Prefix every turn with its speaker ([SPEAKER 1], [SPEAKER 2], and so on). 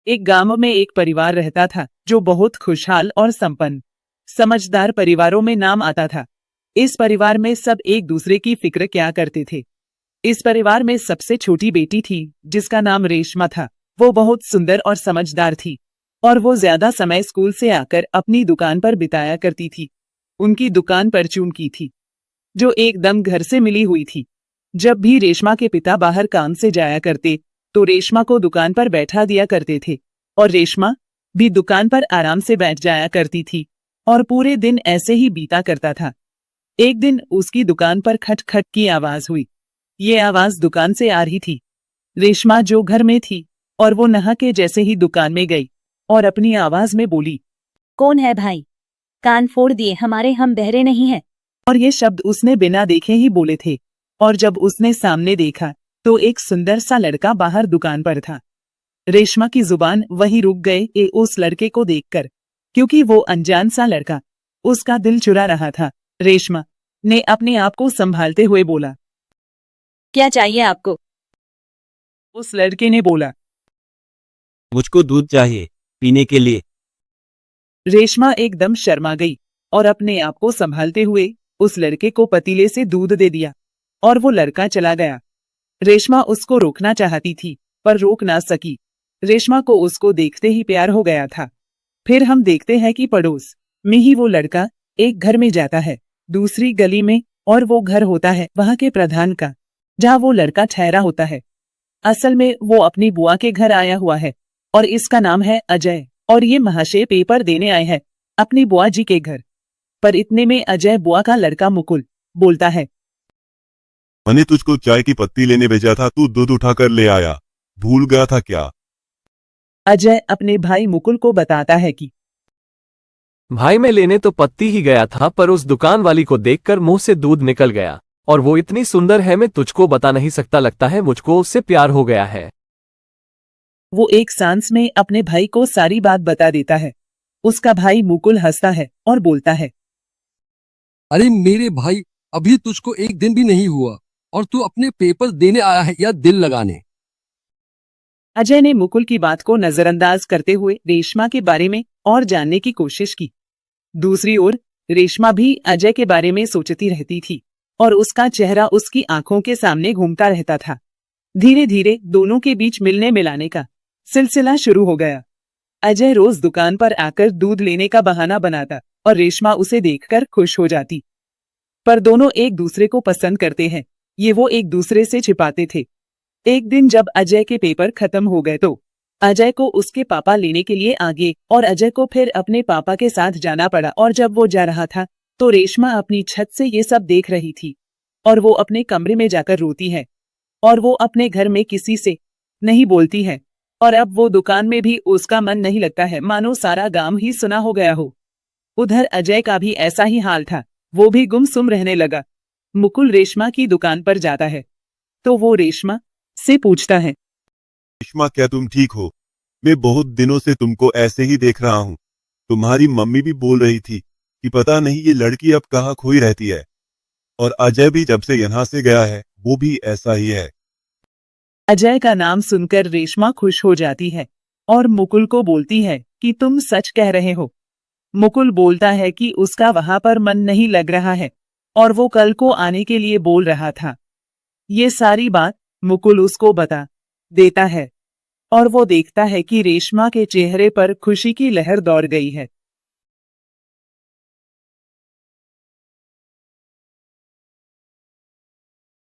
[SPEAKER 1] एक गांव में एक परिवार रहता था जो बहुत खुशहाल और संपन्न समझदार परिवारों में नाम आता था। इस परिवार में सब एक दूसरे की फिक्र क्या करते थे। इस परिवार में सबसे छोटी बेटी थी जिसका नाम रेशमा था। वो बहुत सुंदर और समझदार थी और वो ज्यादा समय स्कूल से आकर अपनी दुकान पर बिताया करती थी। उनकी दुकान परचून की थी जो एकदम घर से मिली हुई थी। जब भी रेशमा के पिता बाहर काम से जाया करते तो रेशमा को दुकान पर बैठा दिया करते थे और रेशमा भी दुकान पर आराम से बैठ जाया करती थी और पूरे दिन ऐसे ही बीता करता था। एक दिन उसकी दुकान पर खट खट की आवाज हुई। ये आवाज दुकान से आ रही थी। रेशमा जो घर में थी और वो नहा के जैसे ही दुकान में गई और अपनी आवाज में बोली,
[SPEAKER 2] कौन है भाई? कान फोड़ दिए हमारे, हम बहरे नहीं हैं।
[SPEAKER 1] और ये शब्द उसने बिना देखे ही बोले थे। और जब उसने सामने देखा तो एक सुंदर सा लड़का बाहर दुकान पर था। रेशमा की जुबान वहीं रुक गए उस लड़के को देखकर, क्योंकि वो अनजान सा लड़का उसका दिल चुरा रहा था। रेशमा ने अपने आप को संभालते हुए बोला,
[SPEAKER 2] क्या चाहिए आपको?
[SPEAKER 1] उस लड़के ने बोला,
[SPEAKER 3] मुझको दूध चाहिए पीने के लिए।
[SPEAKER 1] रेशमा एकदम शर्मा गई और अपने आप को संभालते हुए उस लड़के को पतीले से दूध दे दिया और वो लड़का चला गया। रेशमा उसको रोकना चाहती थी पर रोक ना सकी। रेशमा को उसको देखते ही प्यार हो गया था। फिर हम देखते हैं कि पड़ोस में ही वो लड़का एक घर में जाता है, दूसरी गली में, और वो घर होता है वहां के प्रधान का, जहां वो लड़का ठहरा होता है। असल में वो अपनी बुआ के घर आया हुआ है और इसका नाम है अजय और ये महाशय पेपर देने आए हैं अपनी बुआ जी के घर। पर इतने में अजय बुआ का लड़का मुकुल बोलता है,
[SPEAKER 4] मैंने तुझको चाय की पत्ती लेने भेजा था, तू दूध उठाकर ले आया, भूल गया था क्या?
[SPEAKER 1] अजय अपने भाई मुकुल को बताता है कि
[SPEAKER 5] भाई मैं लेने तो पत्ती ही गया था, पर उस दुकान वाली को देखकर मुंह से दूध निकल गया और वो इतनी सुंदर है मैं तुझको बता नहीं सकता, लगता है मुझको उससे प्यार हो गया है।
[SPEAKER 1] वो एक सांस में अपने भाई को सारी बात बता देता है। उसका भाई मुकुल हंसता है और बोलता है,
[SPEAKER 6] अरे मेरे भाई, अभी तुझको एक दिन भी नहीं हुआ और तू अपने पेपर देने आया है या दिल लगाने?
[SPEAKER 1] अजय ने मुकुल की बात को नजरअंदाज करते हुए रेशमा के बारे में और जानने की कोशिश की। दूसरी ओर रेशमा भी अजय के बारे में सोचती रहती थी और उसका चेहरा उसकी आंखों के सामने घूमता रहता था। धीरे धीरे दोनों के बीच मिलने मिलाने का सिलसिला शुरू हो गया। अजय रोज दुकान पर आकर दूध लेने का बहाना बनाता और रेशमा उसे देखकर खुश हो जाती। पर दोनों एक दूसरे को पसंद करते हैं, ये वो एक दूसरे से छिपाते थे। एक दिन जब अजय के पेपर खत्म हो गए तो अजय को उसके पापा लेने के लिए आ गए और अजय को फिर अपने पापा के साथ जाना पड़ा। और जब वो जा रहा था तो रेशमा अपनी छत से ये सब देख रही थी और वो अपने कमरे में जाकर रोती है और वो अपने घर में किसी से नहीं बोलती है। और अब वो दुकान में भी उसका मन नहीं लगता है, मानो सारा गांव ही सुना हो गया हो। उधर अजय का भी ऐसा ही हाल था, वो भी गुमसुम रहने लगा। मुकुल रेशमा की दुकान पर जाता है तो वो रेशमा से पूछता है,
[SPEAKER 4] रेशमा क्या तुम ठीक हो? मैं बहुत दिनों से तुमको ऐसे ही देख रहा हूँ। तुम्हारी मम्मी भी बोल रही थी कि पता नहीं ये लड़की अब कहाँ खोई रहती है। और अजय भी जब से यहाँ से गया है वो भी ऐसा ही है।
[SPEAKER 1] अजय का नाम सुनकर रेशमा खुश हो जाती है और मुकुल को बोलती है कि तुम सच कह रहे हो। मुकुल बोलता है कि उसका वहां पर मन नहीं लग रहा है और वो कल को आने के लिए बोल रहा था। ये सारी बात मुकुल उसको बता देता है और वो देखता है कि रेशमा के चेहरे पर खुशी की लहर दौड़ गई है।